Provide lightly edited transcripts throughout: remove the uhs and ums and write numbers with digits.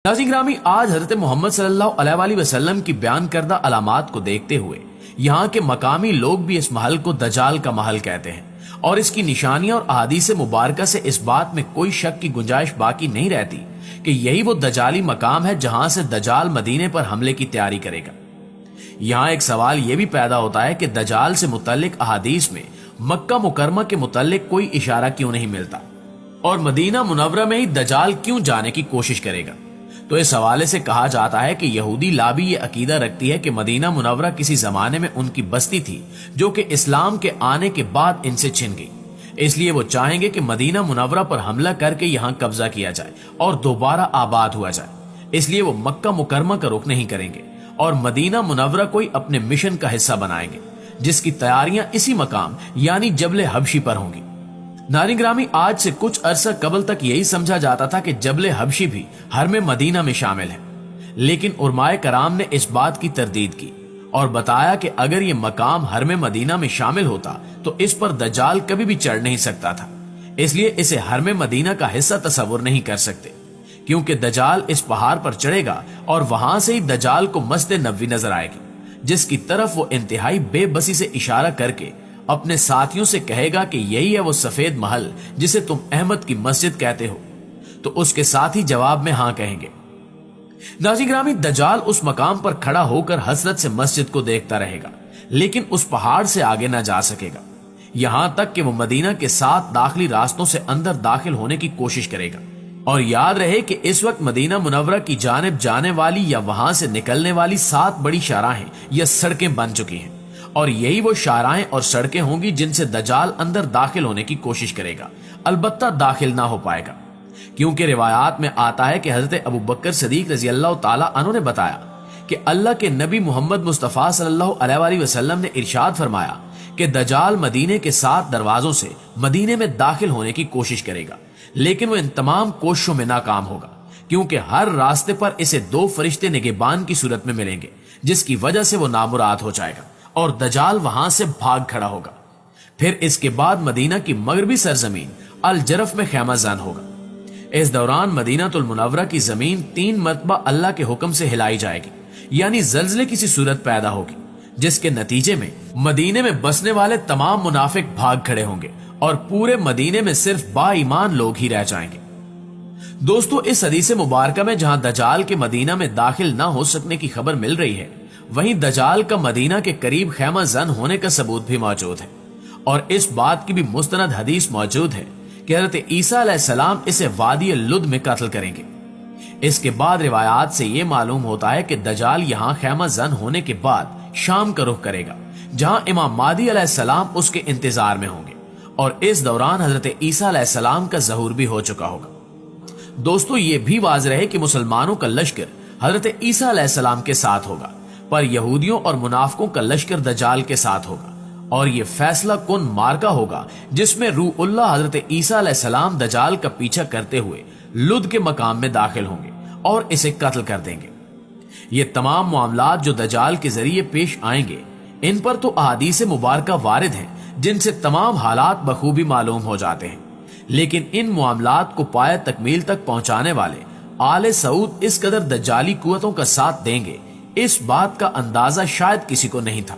नाज़रीन ग्रामी, आज हजरत मोहम्मद सल्लल्लाहु अलैहि वसल्लम की बयान करदा अलामात को देखते हुए यहाँ के मकामी लोग भी इस महल को दजाल का महल कहते हैं और इसकी निशानियां और अहादीस मुबारका से इस बात में कोई शक की गुंजाइश बाकी नहीं रहती कि यही वो दजाली मकाम है जहां से दजाल मदीने पर हमले की तैयारी करेगा। यहाँ एक सवाल ये भी पैदा होता है कि दजाल से मुतल्लिक अहादीस में मक्का मुकरमा के मुतल्लिक कोई इशारा क्यों नहीं मिलता और मदीना मुनव्वरा में ही दजाल क्यों जाने की कोशिश करेगा। तो इस हवाले से कहा जाता है कि यहूदी लाबी ये अकीदा रखती है कि मदीना मुनव्वरा किसी जमाने में उनकी बस्ती थी जो कि इस्लाम के आने के बाद इनसे छिन गई, इसलिए वो चाहेंगे कि मदीना मुनव्वरा पर हमला करके यहाँ कब्जा किया जाए और दोबारा आबाद हुआ जाए। इसलिए वो मक्का मुकरमा का रुख नहीं करेंगे और मदीना मुनव्वरा कोई अपने मिशन का हिस्सा बनाएंगे, जिसकी तैयारियां इसी मकाम यानी जबले हबशी पर होंगी। नाज़रीन ग्रामी, आज से कुछ अरसा कबल तक यही समझा जाता था कि जबले हबशी भी हरम मदीना में शामिल है, लेकिन उलमाए कराम ने इस बात की तरदीद की और बताया कि अगर ये मकाम हरम मदीना में शामिल होता तो इस पर दज्जाल कभी भी चढ़ नहीं सकता था, इसलिए इसे हरम मदीना का हिस्सा तस्वुर नहीं कर सकते, क्योंकि दज्जाल इस पहाड़ पर चढ़ेगा और वहां से ही दज्जाल को मस्जिद नबवी नजर आएगी, जिसकी तरफ वो इंतहाई बेबसी से इशारा करके अपने साथियों से कहेगा कि यही है वो सफेद महल जिसे तुम अहमद की मस्जिद कहते हो। तो उसके साथी जवाब में हां कहेंगे। नाज़रीन ग्रामी, दज्जाल उस मकाम पर खड़ा होकर हसरत से मस्जिद को देखता रहेगा, लेकिन उस पहाड़ से आगे ना जा सकेगा, यहां तक कि वो मदीना के 7 दाखिली रास्तों से अंदर दाखिल होने की कोशिश करेगा। और याद रहे कि इस वक्त मदीना मुनव्वरा की जानिब जाने वाली या वहां से निकलने वाली 7 बड़ी शाहराहें या सड़कें बन चुकी हैं और यही वो शाहराहें और सड़कें होंगी जिनसे दज्जाल अंदर दाखिल होने की कोशिश करेगा, अलबत्ता दाखिल ना हो पाएगा, क्योंकि रिवायात में आता है कि हजरत अबू बकर सदीक रजी अल्लाह ताला अन्हु ने बताया कि अल्लाह के नबी मोहम्मद मुस्तफ़ा सल्लल्लाहु अलैहि वसल्लम ने इरशाद फरमाया कि दज्जाल मदीने के 7 दरवाजों से मदीने में दाखिल होने की कोशिश करेगा, लेकिन वो इन तमाम कोशिशों में नाकाम होगा, क्योंकि हर रास्ते पर इसे 2 फरिश्ते निगहबान की सूरत में मिलेंगे, जिसकी वजह से वो नामुराद हो जाएगा और दज्जाल वहां से भाग खड़ा होगा। फिर इसके बाद मदीना की मगरबी सरजमीन अल जरफ में खैमा जन होगा। इस दौरान मदीनातुल मुनव्वरा की जमीन 3 मरतबा अल्लाह के हुक्म से हिलाई जाएगी, यानी जल्जले की सी सूरत पैदा होगी, जिसके नतीजे में मदीने में बसने वाले तमाम मुनाफिक भाग खड़े होंगे और पूरे मदीने में सिर्फ बाईमान लोग ही रह जाएंगे। दोस्तों, इस हदीस मुबारका में जहां दज्जाल के मदीना में दाखिल ना हो सकने की खबर मिल रही है, वहीं दज्जाल का मदीना के करीब खैमा जन होने का सबूत भी मौजूद है और इस बात की भी मुस्तनद हदीस मौजूद है कि हज़रत ईसा अलैहिस्सलाम इसे वादी लुद में कत्ल करेंगे। इसके बाद रिवायात से यह मालूम होता है कि दज्जाल यहाँ खैमा जन होने के बाद शाम का रुख करेगा, जहां इमाम मादी अलैहिस्सलाम उसके इंतजार में होंगे और इस दौरान हज़रत ईसा अलैहिस्सलाम का ज़हूर भी हो चुका होगा। दोस्तों, ये भी वाज़ेह है कि मुसलमानों का लश्कर हज़रत ईसा अलैहिस्सलाम के साथ होगा, पर यहूदियों और मुनाफिकों का लश्कर दज्जाल के साथ होगा और ये फैसला कुन मार्का होगा जिसमें रूहुल्लाह हजरत ईसा अलैहिस्सलाम दज्जाल का पीछा करते हुए लुद के मकाम में दाखिल होंगे और इसे कत्ल कर देंगे। ये तमाम मामलात जो दज्जाल के जरिए पेश आएंगे, इन पर तो अहादीस मुबारका वारिद हैं जिनसे तमाम हालात बखूबी मालूम हो जाते हैं, लेकिन इन मामलात को पाया तकमील तक पहुंचाने वाले आले सऊद इस कदर दज्जाली कुव्वतों का साथ देंगे, इस बात का अंदाजा शायद किसी को नहीं था।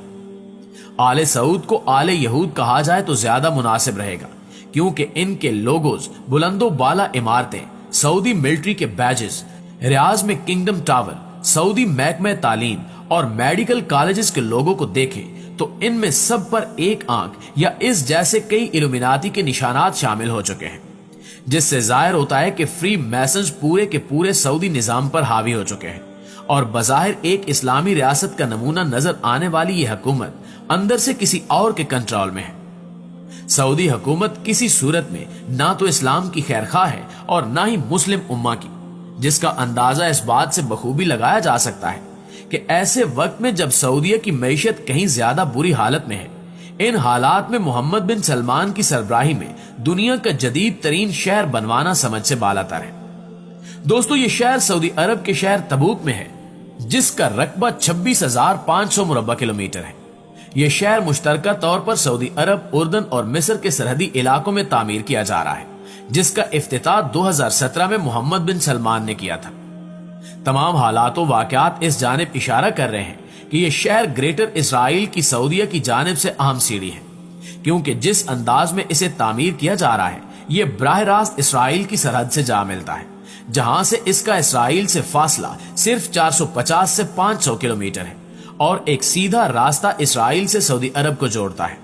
आले सऊद को आले यहूद कहा जाए तो ज्यादा मुनासिब रहेगा, क्योंकि इनके लोगोज, बुलंदो बाला इमारतें, सऊदी मिलिट्री के बैजेस, रियाज में किंगडम टावर, सऊदी महकमे तालीम और मेडिकल कॉलेजेस के लोगों को देखें तो इनमें सब पर एक आंख या इस जैसे कई इल्यूमिनाती के निशानात शामिल हो चुके हैं, जिससे जाहिर होता है कि फ्री मैसन्स पूरे के पूरे सऊदी निजाम पर हावी हो चुके हैं और बज़ाहिर एक इस्लामी रियासत का नमूना नजर आने वाली यह हुकूमत अंदर से किसी और के कंट्रोल में है। सऊदी हुकूमत किसी सूरत में ना तो इस्लाम की खैरखा है और ना ही मुस्लिम उम्मा की, जिसका अंदाजा इस बात से बखूबी लगाया जा सकता है कि ऐसे वक्त में जब सऊदीया की मईशत कहीं ज्यादा बुरी हालत में है, इन हालात में मोहम्मद बिन सलमान की सरबराही में दुनिया का जदीद तरीन शहर बनवाना समझ से बालातर है। दोस्तों, ये शहर सऊदी अरब के शहर तबूक में है, जिसका रकबा 26,500 मुरब्बा किलोमीटर है। यह शहर मुश्तरका तौर पर सऊदी अरब, उर्दन और मिस्र के सरहदी इलाकों में तामीर किया जा रहा है, जिसका इफ्तिताह 2017 में मोहम्मद बिन सलमान ने किया था। तमाम हालात व वाक़यात इस जानिब इशारा कर रहे हैं कि यह शहर ग्रेटर इसराइल की सऊदीया की जानिब से अहम सीढ़ी है, क्योंकि जिस अंदाज में इसे तामीर किया जा रहा है ये बराह रास्त इसराइल की सरहद से जा मिलता है, जहां से इसका इसराइल से फासला सिर्फ 450 से 500 किलोमीटर है और एक सीधा रास्ता इसराइल से सऊदी अरब को जोड़ता है।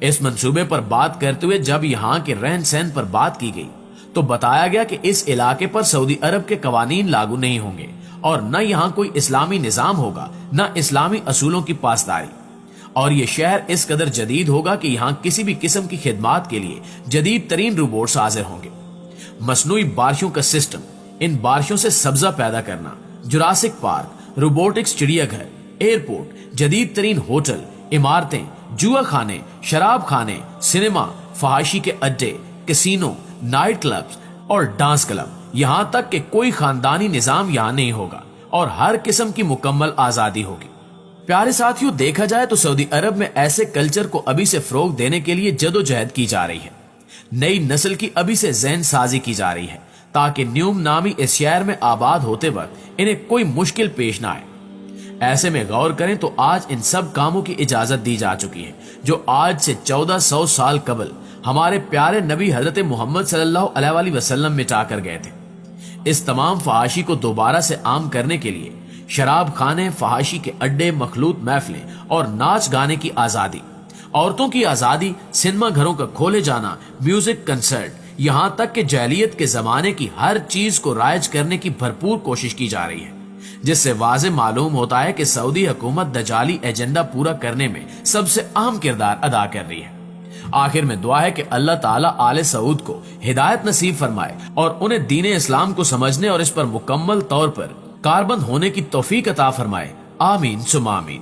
इस मंसूबे पर बात करते हुए जब यहाँ के रहन सहन पर बात की गई तो बताया गया कि इस इलाके पर सऊदी अरब के कवानीन लागू नहीं होंगे और न यहाँ कोई इस्लामी निजाम होगा, न इस्लामी असूलों की पासदारी, और ये शहर इस कदर जदीद होगा कि यहाँ किसी भी किस्म की खिदमात के लिए जदीद तरीन रोबोट्स हाजिर होंगे। मसनूई बारिशों का सिस्टम, इन बारिशों से सब्जा पैदा करना, जुरासिक पार्क, रोबोटिक्स चिड़ियाघर, एयरपोर्ट, जदीद तरीन होटल, इमारतें, जुआ खाने, शराब खाने, सिनेमा, फहाशी के अड्डे, कैसीनो, नाइट क्लब्स और डांस क्लब, यहाँ तक कि कोई खानदानी निजाम यहाँ नहीं होगा और हर किस्म की मुकम्मल आजादी होगी। प्यारे साथियों, देखा जाए तो सऊदी अरब में ऐसे कल्चर को अभी से फरोग देने के लिए जदोजहद की जा रही है। नई नस्ल की अभी से ज़हन साजी की जा रही है ताकि न्यूम नामी इस शहर में आबाद होते वक्त इन्हें कोई मुश्किल पेश ना आए। ऐसे में गौर करें तो आज इन सब कामों की इजाजत दी जा चुकी है जो आज से 1400 साल कबल हमारे प्यारे नबी हजरत मोहम्मद सल्लल्लाहु अलैहि वसल्लम मिटा कर गए थे। इस तमाम फहाशी को दोबारा से आम करने के लिए शराब खाने, फहाशी के अड्डे, मखलूत महफिलें और नाच गाने की आजादी, औरतों की आजादी, सिनेमा घरों का खोले जाना, म्यूजिक कंसर्ट, यहाँ तक कि जैलियत के जमाने की हर चीज को राइज करने की भरपूर कोशिश की जा रही है, जिससे वाज़े मालूम होता है कि सऊदी हुकूमत दजाली एजेंडा पूरा करने में सबसे अहम किरदार अदा कर रही है। आखिर में दुआ है कि अल्लाह ताला आले सऊद को हिदायत नसीब फरमाए और उन्हें दीन इस्लाम को समझने और इस पर मुकम्मल तौर पर कारबंद होने की तौफीक अता फरमाए। आमीन सुमा आमीन।